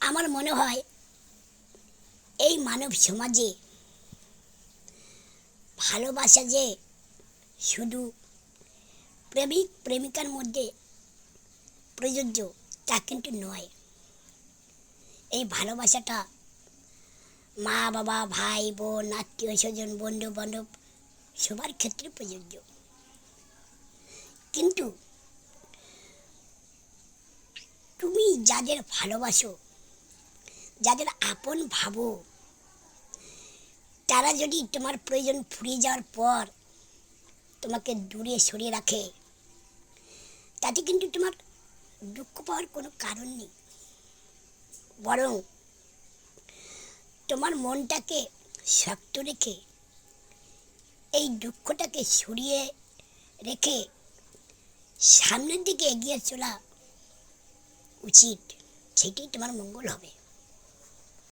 আমার মনে হয় এই মানব সমাজে ভালোবাসা যে শুধু প্রেমিক প্রেমিকার মধ্যে প্রযোজ্য তা কিন্তু নয়। এই ভালোবাসাটা মা বাবা, ভাই বোন, আত্মীয় স্বজন, বন্ধু বান্ধব সবার ক্ষেত্রে প্রযোজ্য। কিন্তু তুমি যাদের ভালোবাসো, যাদের আপন ভাবো, তারা যদি তোমার প্রয়োজন ফুরিয়ে যাওয়ার পর তোমাকে দূরে সরিয়ে রাখে, তাতে কিন্তু তোমার দুঃখ পাওয়ার কোনো কারণ নেই। বরং তোমার মনটাকে শক্ত রেখে এই দুঃখটাকে সরিয়ে রেখে সামনের দিকে এগিয়ে চলা উচিত। সেটাই তোমার মঙ্গল হবে।